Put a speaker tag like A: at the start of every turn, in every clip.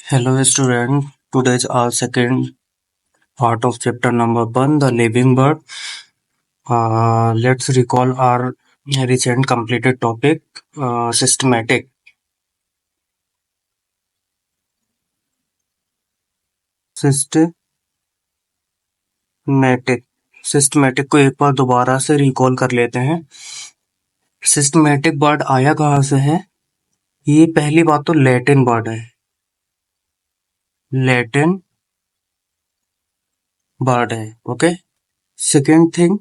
A: Hello student, today is our second part of chapter number 1, the living bird. Let's recall our recent completed topic, systematic. Systematic. Systematic को एक बार दोबारा से recall कर लेते हैं। Systematic word आया कहाँ से है? ये पहली बात तो लैटिन वर्ड है, लैटिन वर्ड है। ओके, सेकेंड थिंग,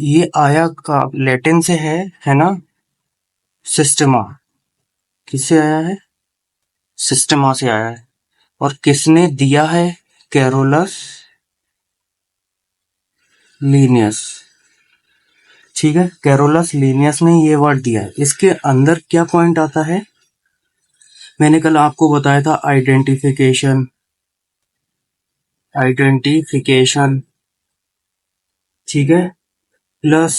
A: ये आया का लैटिन से है ना? सिस्टमा किससे आया है? सिस्टमा से आया है। और किसने दिया है? Carolus Linnaeus. ठीक है, कैरोलस लीनियस ने ये वर्ड दिया है। इसके अंदर क्या पॉइंट आता है? मैंने कल आपको बताया था आइडेंटिफिकेशन, ठीक है, प्लस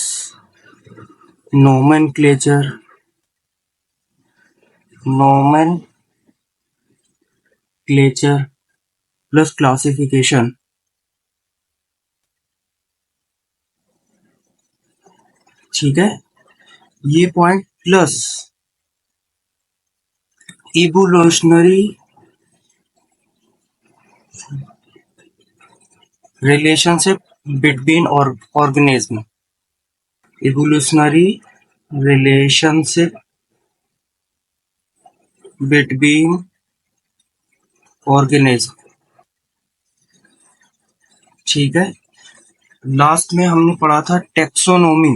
A: नोमेनक्लेचर, प्लस क्लासिफिकेशन। ठीक है, ये point plus evolutionary relationship between organism, evolutionary relationship between organism. ठीक है, लास्ट में हमने पढ़ा था टेक्सोनोमी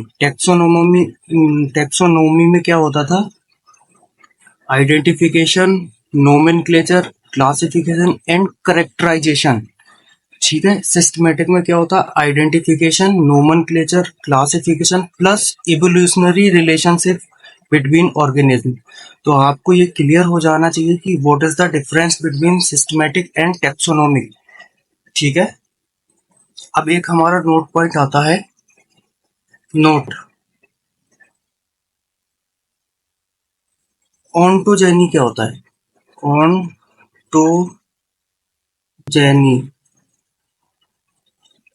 A: में क्या होता था? Identification, nomenclature, classification and characterization. ठीक है, सिस्टमेटिक में क्या होता? Identification, nomenclature, classification plus evolutionary relationship between organism. तो आपको ये क्लियर हो जाना चाहिए कि what is the difference between systematic and taxonomic. ठीक है, अब एक हमारा नोट पॉइंट आता है, नोट ऑन्टोजेनी क्या होता है? ऑन्टोजेनी,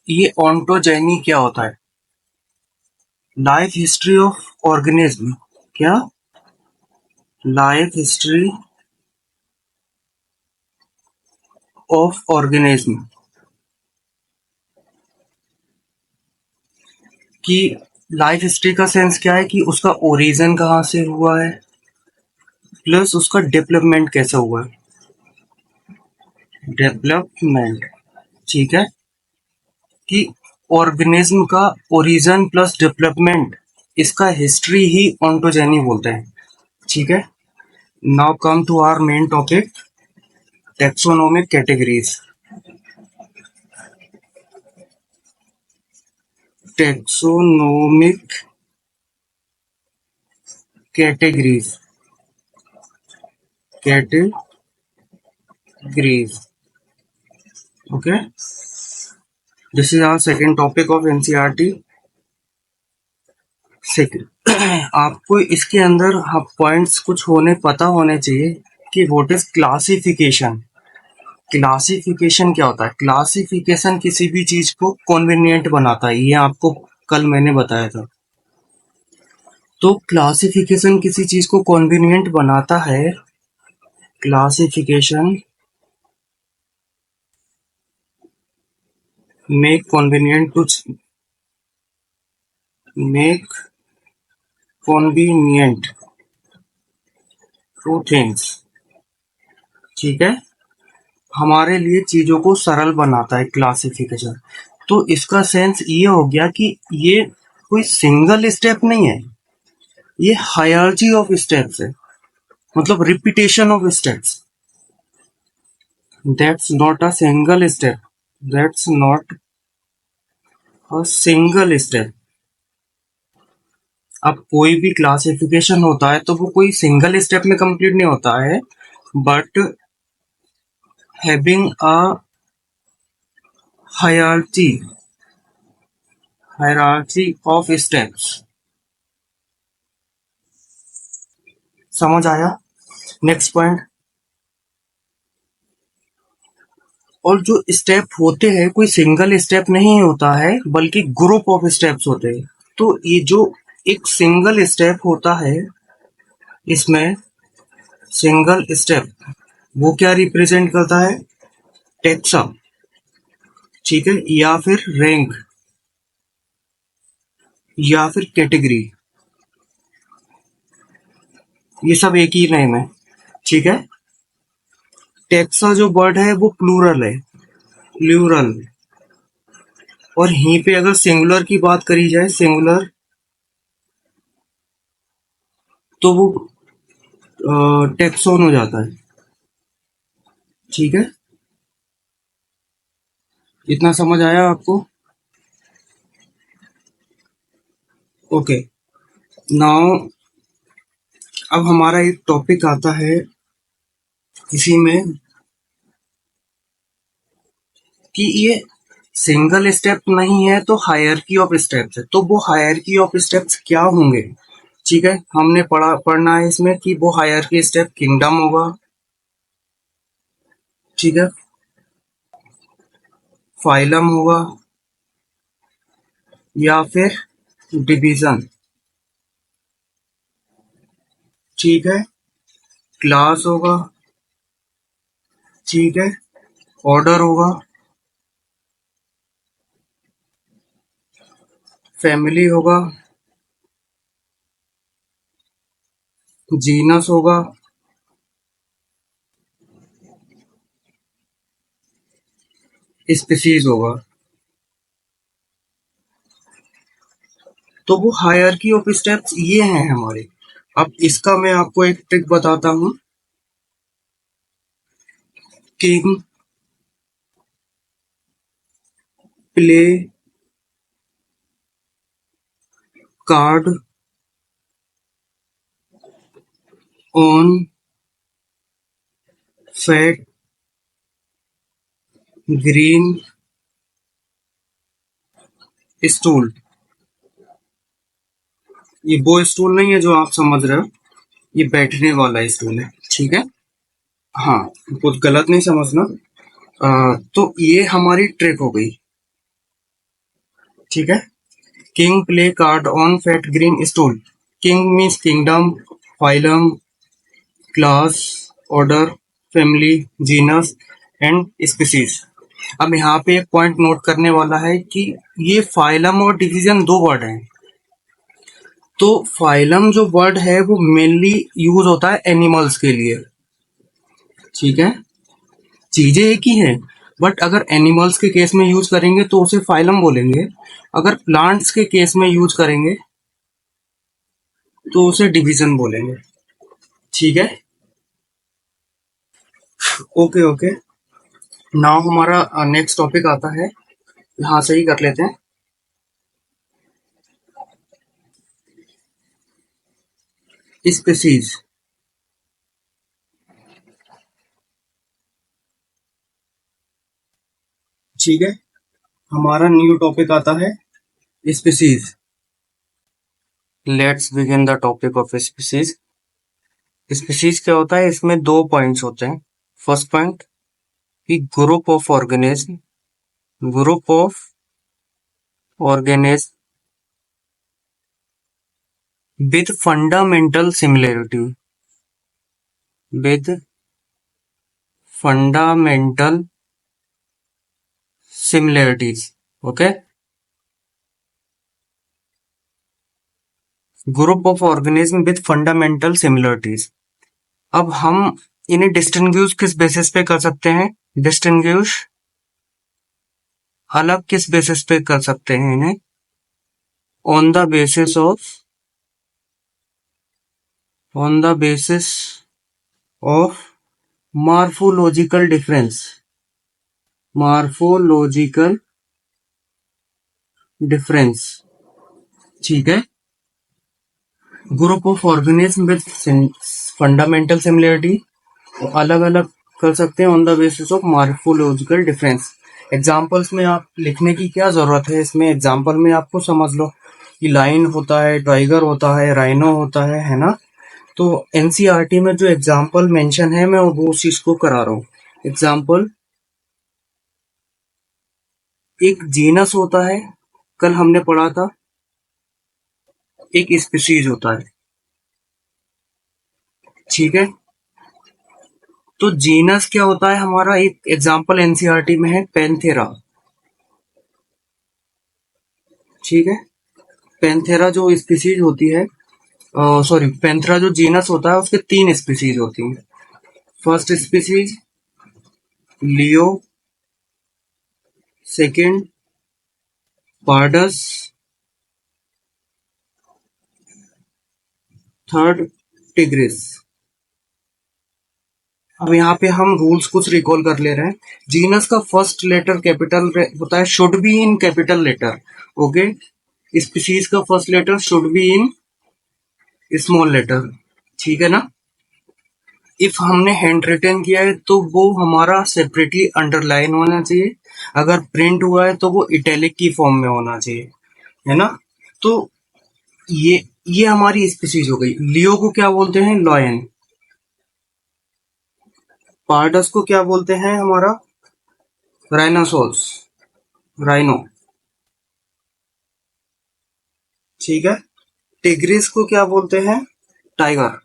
A: ये ऑन्टोजेनी क्या होता है? Life history of organism. क्या? लाइफ हिस्ट्री ऑफ ऑर्गेनिज्म की लाइफ हिस्ट्री का सेंस क्या है कि उसका ओरिजिन कहाँ से हुआ है, प्लस उसका डेवलपमेंट कैसे हुआ है। डेवलपमेंट, ठीक है, कि ऑर्गेनिज्म का ओरिजिन प्लस डेवलपमेंट, इसका हिस्ट्री ही ऑन्टोजेनी बोलते हैं। ठीक है, now come to our main topic, taxonomic categories. Taxonomic categories, okay, this is our second topic of NCERT। Second, आपको इसके अंदर पॉइंट्स कुछ पता होने चाहिए कि व्हाट इज क्लासिफिकेशन। क्लासिफिकेशन क्या होता है? क्लासिफिकेशन किसी भी चीज को कन्वीनियंट बनाता है, ये आपको कल मैंने बताया था। तो क्लासिफिकेशन किसी चीज को कन्वीनियंट बनाता है। Classification make convenient two things. ठीक है, हमारे लिए चीजों को सरल बनाता है क्लासिफिकेशन। तो इसका सेंस ये हो गया कि ये कोई सिंगल स्टेप नहीं है, ये हायरार्की ऑफ स्टेप्स है, मतलब repetition of steps. That's not a single step, that's not a single step. अब कोई भी क्लासिफिकेशन होता है तो वो कोई सिंगल स्टेप में कंप्लीट नहीं होता है, but having a hierarchy of steps. समझ आया? नेक्स्ट पॉइंट, और जो स्टेप होते हैं कोई सिंगल स्टेप नहीं होता है बल्कि ग्रुप ऑफ स्टेप्स होते हैं। तो ये जो एक सिंगल स्टेप होता है इसमें सिंगल स्टेप वो क्या रिप्रेजेंट करता है? टेक्सा, ठीक है, या फिर रैंक या फिर कैटेगरी, ये सब एक ही नेम है, ठीक है। टेक्सा जो वर्ड है वो प्लूरल है, प्लूरल। और यहीं पे अगर सिंगुलर की बात करी जाए, सिंगुलर, तो वो टेक्सोन हो जाता है, ठीक है। इतना समझ आया आपको? ओके, नाउ अब हमारा एक टॉपिक आता है इसी में कि ये सिंगल स्टेप नहीं है तो हायरकी ऑफ स्टेप्स है। तो वो हायरकी ऑफ स्टेप्स क्या होंगे? ठीक है, हमने पढ़ना है इसमें कि वो हायरकी स्टेप किंगडम होगा, ठीक है, फाइलम होगा या फिर डिवीजन, ठीक है, क्लास होगा, ठीक है, ऑर्डर होगा, फैमिली होगा, जीनस होगा, स्पीसीज होगा। तो वो हायरार्की ऑफ स्टेप्स ये हैं हमारे। अब इसका मैं आपको एक ट्रिक बताता हूँ। King play card on fat green stool. ये वो स्टूल नहीं है जो आप समझ रहे हो, ये बैठने वाला स्टूल है, ठीक है। हाँ, कुछ गलत नहीं समझना। तो ये हमारी ट्रिक हो गई, ठीक है। King play card on fat green stool. King means kingdom, phylum, class, order, family, genus and species. अब यहाँ पे एक पॉइंट नोट करने वाला है कि ये फाइलम और डिवीजन दो वर्ड हैं। तो फाइलम जो वर्ड है वो मेनली यूज होता है एनिमल्स के लिए, ठीक है। चीजें एक ही हैं, बट अगर एनिमल्स के केस में यूज करेंगे तो उसे फाइलम बोलेंगे, अगर प्लांट्स के केस में यूज करेंगे तो उसे डिवीजन बोलेंगे, ठीक है। ओके ओके, नाउ हमारा नेक्स्ट टॉपिक आता है, यहाँ से ही कर लेते हैं। स्पीसीज, ठीक है, हमारा न्यू टॉपिक आता है species. Let's begin the topic of species. Species क्या होता है? इसमें दो पॉइंट्स होते हैं। फर्स्ट पॉइंट कि group of organism, group of organism with fundamental similarity, with fundamental similarities, okay. Group of organism with fundamental similarities. अब हम इन्हें डिस्टिंग्विश किस बेसिस पे कर सकते हैं? डिस्टिंग्विश अलग किस बेसिस पे कर सकते हैं इन्हें? On the basis of, on the basis of morphological difference, morphological difference, ठीक है। Group of organism with fundamental similarity अलग अलग कर सकते हैं on the basis of morphological difference. Examples में आप लिखने की क्या जरूरत है, इसमें एग्जाम्पल में आपको समझ लो कि लाइन होता है, टाइगर होता है, राइनो होता है ना। तो एनसीईआरटी में जो एग्जाम्पल मेंशन है मैं वो उस चीज को करा रहा हूँ। एग्जाम्पल एक जीनस होता है, कल हमने पढ़ा था, एक स्पीशीज होता है, ठीक है। तो जीनस क्या होता है हमारा, एक एग्जांपल एनसीईआरटी में है पैंथेरा, ठीक है। पैंथेरा जो स्पीशीज होती है, सॉरी पैंथेरा जो जीनस होता है उसके 3 स्पीशीज होती हैं। फर्स्ट स्पीशीज लियो, सेकंड पार्डस, थर्ड टिग्रिस। अब यहाँ पे हम रूल्स कुछ रिकॉल कर ले रहे हैं। जीनस का फर्स्ट लेटर कैपिटल होता है, should be in capital letter, okay. Species का first letter should be in small letter, ठीक है ना। इफ हमने हैंड रिटन किया है तो वो हमारा सेपरेटली अंडरलाइन होना चाहिए, अगर प्रिंट हुआ है तो वो इटैलिक की फॉर्म में होना चाहिए, है ना। तो ये हमारी स्पीशीज हो गई। लियो को क्या बोलते हैं, लॉयन। पार्डस को क्या बोलते हैं हमारा, राइनोसोर्स, राइनो, ठीक है। टिग्रिस को क्या बोलते हैं, टाइगर,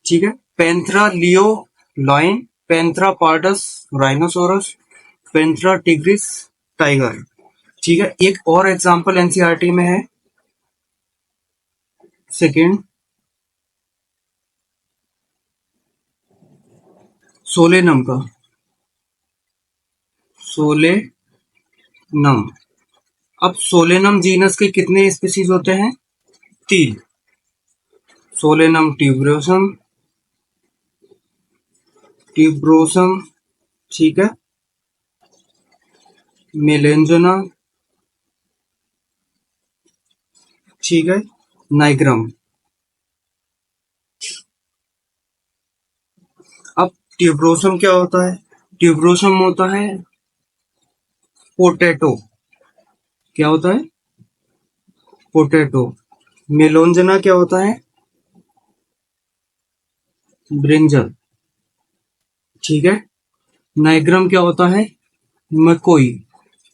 A: ठीक है। पैंथरा लियो lion, Panthera pardus rhinoceros, Panthera tigris tiger, ठीक है। एक और एग्जांपल एनसीईआरटी में है, सेकंड सोलेनम का, सोलेनम। अब सोलेनम जीनस के कितने स्पीशीज होते हैं, 3। सोलेनम ट्यूबरोसम, ट्यूबरोसम, ठीक है। मेलेंजना, ठीक है। नाइग्रम। अब ट्यूबरोसम क्या होता है, ट्यूबरोसम होता है पोटैटो, क्या होता है, पोटैटो। मेलोंजना क्या होता है, ब्रिंजल, ठीक है। नाइग्रम क्या होता है, मकोई।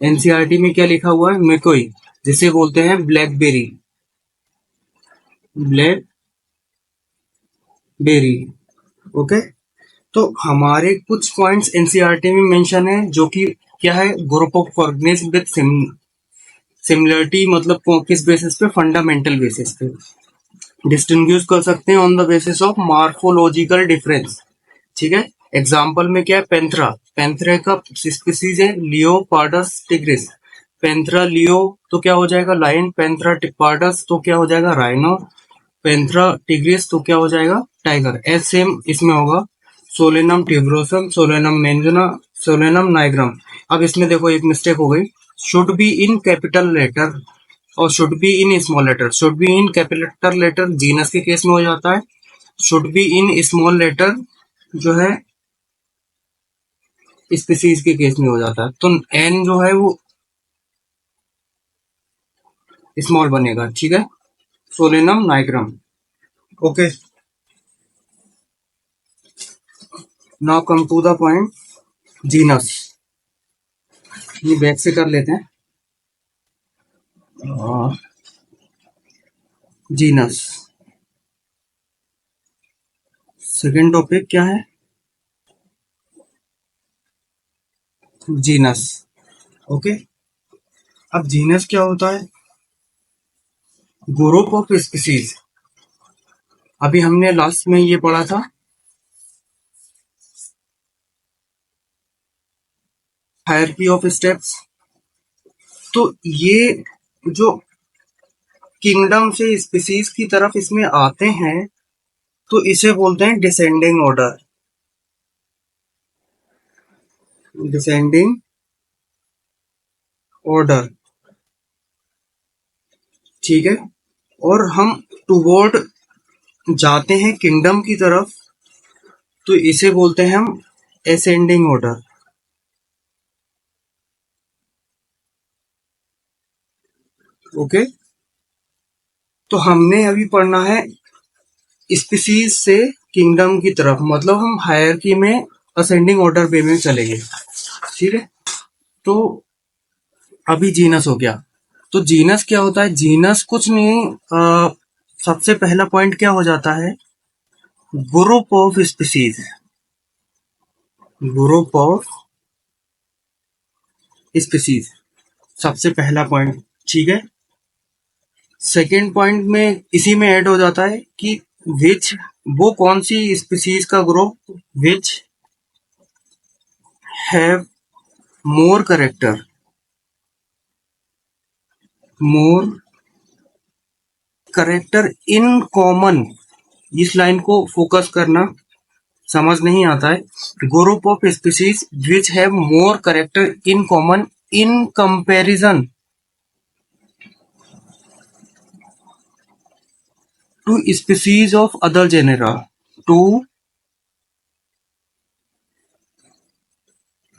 A: एनसीईआरटी में क्या लिखा हुआ है, मकोई, जिसे बोलते हैं ब्लैकबेरी, ब्लैकबेरी, ओके। तो हमारे कुछ पॉइंट्स एनसीईआरटी में मेंशन है, जो कि क्या है, group of organism with similarity, मतलब किस बेसिस पे, फंडामेंटल बेसिस पे डिस्टिंग्विश कर सकते हैं on the basis of morphological difference, ठीक है। एग्जाम्पल में क्या है, पेंथ्रा, पेंथ्रा का स्पीसीज है लियो पार्डस टिग्रिस। पेंथ्रा लियो तो क्या हो जाएगा, लायन। पेंथ्रा पार्डस तो क्या हो जाएगा, राइनो। पेंथ्रा टिग्रिस तो क्या हो जाएगा, टाइगर। एस सेम इसमें होगा, Solanum tuberosum, Solanum melongena, Solanum nigrum. अब इसमें देखो एक मिस्टेक हो गई, should be in capital letter और should be in small letter. Should be in capital letter genus के केस में हो जाता है, should be in small letter जो है स्पीसीज के केस में हो जाता है। तो एन जो है वो स्मॉल बनेगा, ठीक है। Solanum nigrum, okay. Now come to the point, genus. ये बैक से कर लेते हैं, जीनस। सेकेंड टॉपिक क्या है, जीनस, ओके। अब जीनस क्या होता है, ग्रुप ऑफ स्पीसीज। अभी हमने लास्ट में ये पढ़ा था, हायरार्की ऑफ स्टेप्स। तो ये जो किंगडम से स्पीसीज की तरफ इसमें आते हैं, तो इसे बोलते हैं डिसेंडिंग ऑर्डर, डिसेंडिंग ऑर्डर, ठीक है। और हम टुवर्ड जाते हैं किंगडम की तरफ, तो इसे बोलते हैं हम असेंडिंग ऑर्डर, ओके। तो हमने अभी पढ़ना है स्पीसीज से किंगडम की तरफ, मतलब हम हायरार्की में असेंडिंग ऑर्डर वे में चलेंगे। ठीक है, तो अभी जीनस हो गया। तो जीनस क्या होता है? जीनस कुछ नहीं, सबसे पहला पॉइंट क्या हो जाता है? Group of species, group of species, सबसे पहला पॉइंट। ठीक है, सेकेंड पॉइंट में इसी में ऐड हो जाता है कि विच, वो कौन सी स्पीसीज का group which have more character, more character in common. इस लाइन को फोकस करना, समझ नहीं आता है। Group of species which have more character in common in comparison to species of other genera, to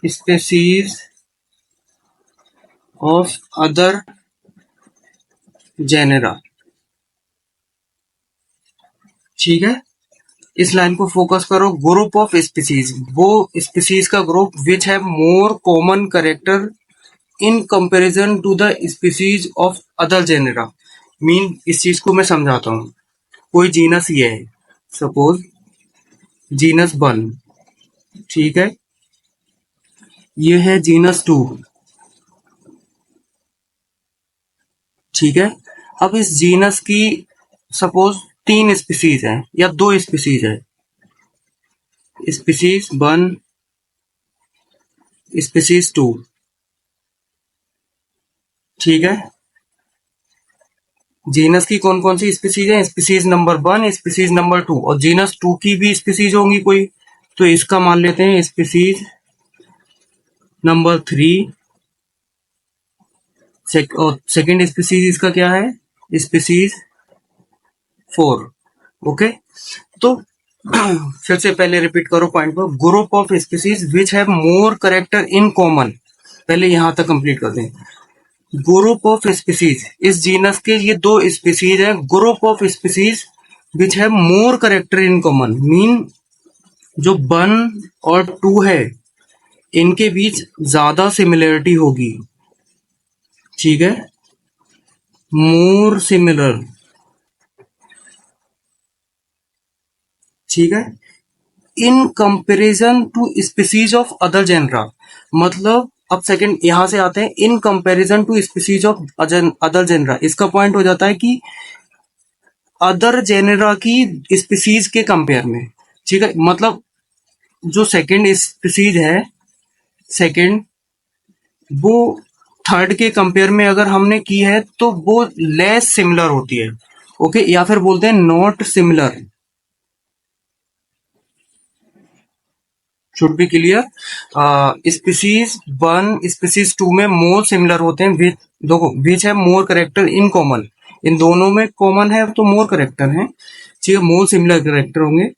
A: species of other genera. ठीक है, इस लाइन को फोकस करो। ग्रुप ऑफ स्पीसीज, वो स्पीसीज का group which have more common character in comparison to the species of other genera. Mean, इस चीज को मैं समझाता हूँ। कोई जीनस ये है, सपोज जीनस वन। ठीक है, ये है जीनस टू। ठीक है, अब इस जीनस की सपोज तीन स्पीसीज है या दो स्पीसीज है, स्पीसीज वन, स्पीसीज टू। ठीक है, जीनस की कौन कौन सी स्पीसीज है? Species number one, species number two, और जीनस टू की भी स्पीसीज होंगी कोई, तो इसका मान लेते हैं स्पीसीज नंबर थ्री। और सेकेंड स्पीसीज इसका क्या है? Species four. ओके, तो फिर से पहले रिपीट करो पॉइंट पर। Group of species which have more character in common, पहले यहां तक कंप्लीट कर दें। ग्रुप ऑफ स्पीसीज, इस जीनस के ये दो स्पीसीज हैं। Group of species which have more character in common, mean जो वन और टू है इनके बीच ज्यादा सिमिलरिटी होगी। ठीक है, मोर सिमिलर। ठीक है, in comparison to species of other genera, मतलब अब सेकंड यहां से आते हैं। In comparison to species of other genera, इसका पॉइंट हो जाता है कि अदर जेनेरा की स्पीसीज के कंपेयर में। ठीक है, मतलब जो सेकंड स्पीसीज है, सेकंड, वो थर्ड के कंपेयर में अगर हमने की है तो वो लेस सिमिलर होती है। ओके, या फिर बोलते हैं not similar, should be clear. Species one species two में मोर सिमिलर होते हैं विच, देखो विच है मोर करेक्टर इन कॉमन, इन दोनों में कॉमन है तो मोर करेक्टर है। ठीक है, मोर सिमिलर करेक्टर होंगे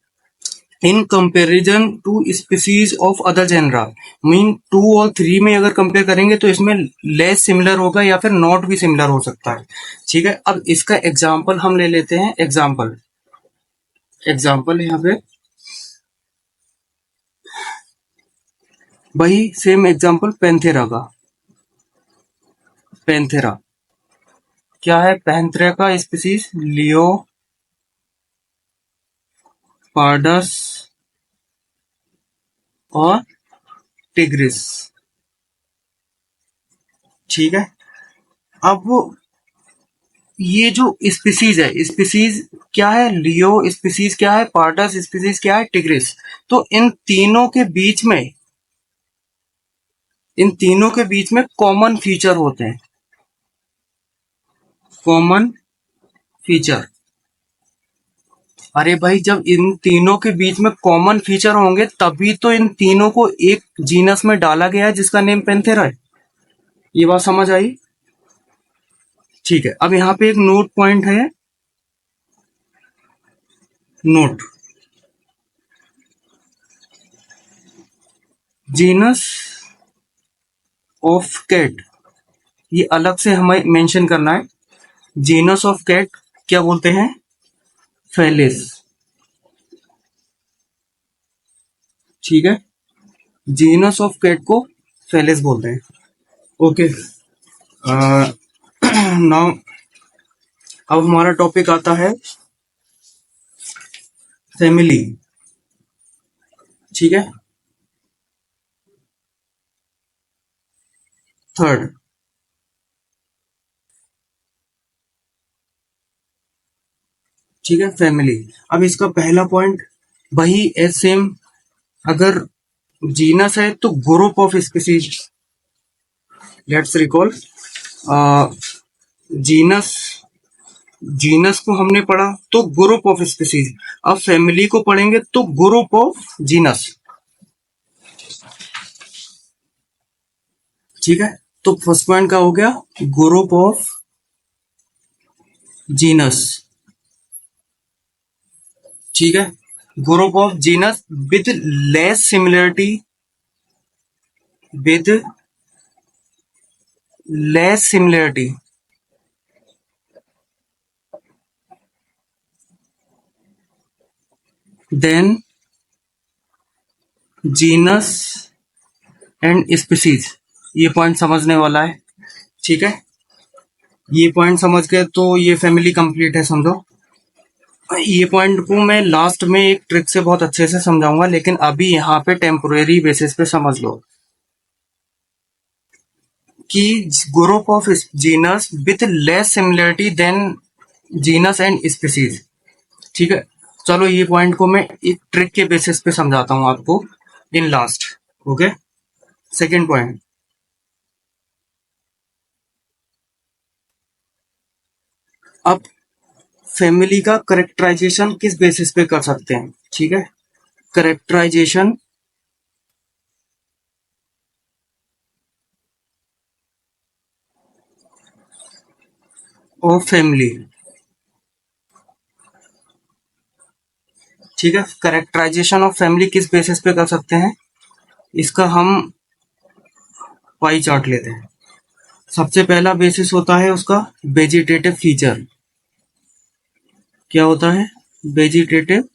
A: in comparison to species of other genera. Mean two और थ्री में अगर कंपेयर करेंगे तो इसमें लेस सिमिलर होगा या फिर नॉट भी सिमिलर हो सकता है। ठीक है, अब इसका एग्जाम्पल हम ले लेते हैं। एग्जाम्पल, एग्जाम्पल यहाँ पे वही सेम एग्जाम्पल पैंथेरा का। पैंथेरा क्या है? पैंथेरा का स्पीसीज लियो पार्डस और टिग्रिस। ठीक है, अब वो ये जो स्पीसीज है, स्पीसीज क्या है? लियो स्पीसीज क्या है? पार्डस स्पीसीज क्या है? टिग्रिस। तो इन तीनों के बीच में, इन तीनों के बीच में कॉमन फीचर होते हैं। कॉमन फीचर, अरे भाई जब इन तीनों के बीच में कॉमन फीचर होंगे तभी तो इन तीनों को एक जीनस में डाला गया है जिसका नेम पेंथेरा है। ये बात समझ आई? ठीक है, अब यहाँ पे एक नोट पॉइंट है। नोट, जीनस ऑफ कैट, ये अलग से हमें मेंशन करना है। जीनस ऑफ कैट क्या बोलते हैं? फेलिस। ठीक है, जीनस ऑफ कैट को फेलिस बोलते हैं। ओके, नाउ अब हमारा टॉपिक आता है फैमिली। ठीक है, थर्ड। ठीक है, फैमिली। अब इसका पहला पॉइंट वही है सेम, अगर जीनस है तो group of species. Let's recall, genus, genus को हमने पढ़ा तो ग्रुप ऑफ स्पीसीज। अब फैमिली को पढ़ेंगे तो ग्रुप ऑफ जीनस। ठीक है, तो फर्स्ट पॉइंट का हो गया ग्रुप ऑफ जीनस। ठीक है, group of genus with less similarity, with less similarity than genus and species. ये पॉइंट समझने वाला है। ठीक है, ये पॉइंट समझ गए तो ये फैमिली कंप्लीट है, समझो। ये पॉइंट को मैं लास्ट में एक ट्रिक से बहुत अच्छे से समझाऊंगा, लेकिन अभी यहाँ पे टेम्पोरेरी बेसिस पे समझ लो कि group of genus with less similarity than genus and species. ठीक है, चलो ये पॉइंट को मैं एक ट्रिक के बेसिस पे समझाता हूँ आपको in last. Okay, second point, अब फैमिली का करेक्टराइजेशन किस बेसिस पे कर सकते हैं। ठीक है, करेक्टराइजेशन ऑफ फैमिली। ठीक है, करेक्टराइजेशन ऑफ फैमिली किस बेसिस पे कर सकते हैं, इसका हम पाई चार्ट लेते हैं। सबसे पहला बेसिस होता है उसका वेजिटेटिव फीचर। क्या होता है, वेजिटेटिव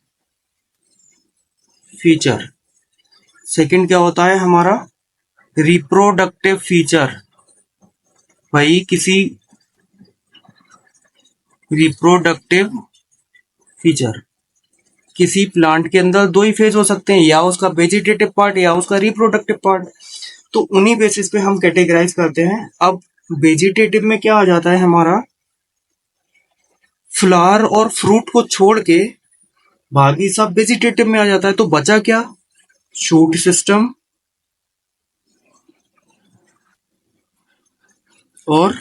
A: फीचर। सेकंड क्या होता है हमारा, रिप्रोडक्टिव फीचर। भाई किसी रिप्रोडक्टिव फीचर, किसी प्लांट के अंदर दो ही फेज हो सकते हैं, या उसका वेजिटेटिव पार्ट या उसका रिप्रोडक्टिव पार्ट। तो उन्हीं बेसिस पे हम कैटेगराइज करते हैं। अब वेजिटेटिव में क्या आ जाता है हमारा, फ्लावर और फ्रूट को छोड़ के बाकी सब वेजिटेटिव में आ जाता है। तो बचा क्या, शूट सिस्टम और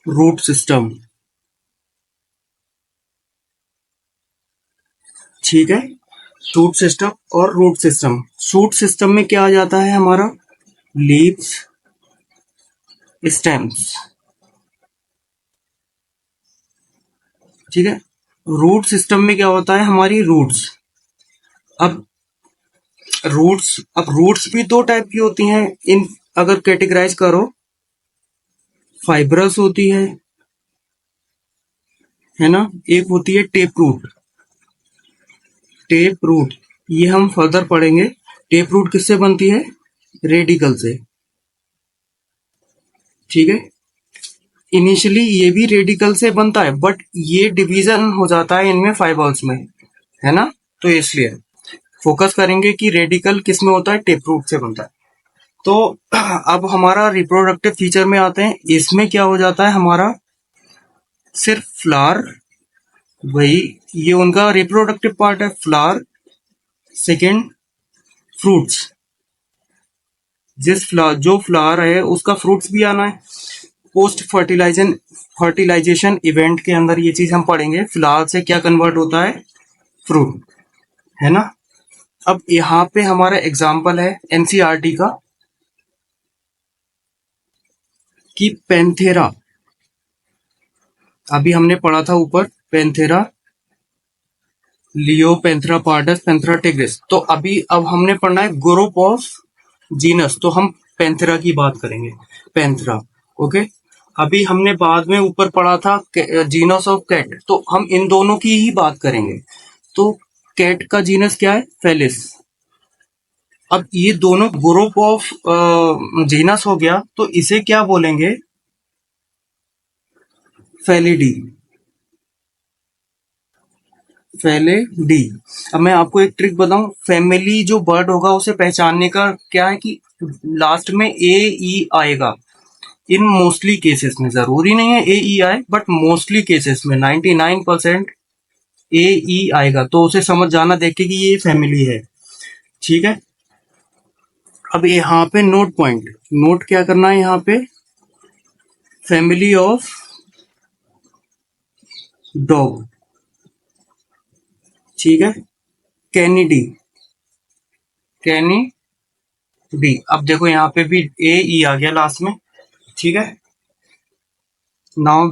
A: रूट सिस्टम। ठीक है, शूट सिस्टम और रूट सिस्टम। शूट सिस्टम में क्या आ जाता है हमारा, लीव्स, स्टेम्स। ठीक है, रूट सिस्टम में क्या होता है, हमारी रूट्स। अब रूट्स भी दो टाइप की होती हैं, इन अगर कैटेगराइज करो, फाइब्रस होती है ना, एक होती है टेप रूट। टेप रूट ये हम फर्दर पढ़ेंगे। टेप रूट किससे बनती है, रेडिकल से। ठीक है, इनिशियली ये भी रेडिकल से बनता है, बट ये डिवीजन हो जाता है इनमें फाइबर्स में, है ना। तो इसलिए फोकस करेंगे कि रेडिकल किस में होता है, टेप रूट से बनता है। तो अब हमारा रिप्रोडक्टिव फीचर में आते हैं। इसमें क्या हो जाता है हमारा, सिर्फ फ्लावर, वही ये उनका रिप्रोडक्टिव पार्ट है, फ्लावर। सेकेंड, फ्रूट्स, जिस फ्लावर जो फ्लावर है उसका फ्रूट्स भी आना है। पोस्ट फर्टिलाइजेशन इवेंट के अंदर ये चीज हम पढ़ेंगे, फ्लावर से क्या कन्वर्ट होता है, फ्रूट, है ना। अब यहाँ पे हमारा एग्जाम्पल है एनसीईआरटी का कि पेंथेरा, अभी हमने पढ़ा था ऊपर, पेंथेरा लियो, पेंथेरा पार्डस, पेंथेरा टिग्रिस। तो अभी अब हमने पढ़ना है ग्रुप ऑफ जीनस, तो हम पेंथेरा की बात करेंगे, पेंथेरा। ओके, अभी हमने बाद में ऊपर पढ़ा था जीनस ऑफ कैट, तो हम इन दोनों की ही बात करेंगे। तो कैट का जीनस क्या है, फेलिस। अब ये दोनों ग्रुप ऑफ जीनस हो गया, तो इसे क्या बोलेंगे? फेलिडी। फेलिडी। अब मैं आपको एक ट्रिक बताऊं, फैमिली जो बर्ड होगा उसे पहचानने का क्या है कि लास्ट में ए ई आएगा। इन मोस्टली केसेस में, जरूरी नहीं है ए ई आए, बट मोस्टली केसेस में 99% ए ई आएगा, तो उसे समझ जाना देख के कि ये फैमिली है। ठीक है। अब यहाँ पे नोट पॉइंट, नोट क्या करना है यहाँ पे? Family of dog. ठीक है। कैनिडी। कैनिडी। अब देखो यहाँ पे भी ए ई आ गया लास्ट में। ठीक है। नाउ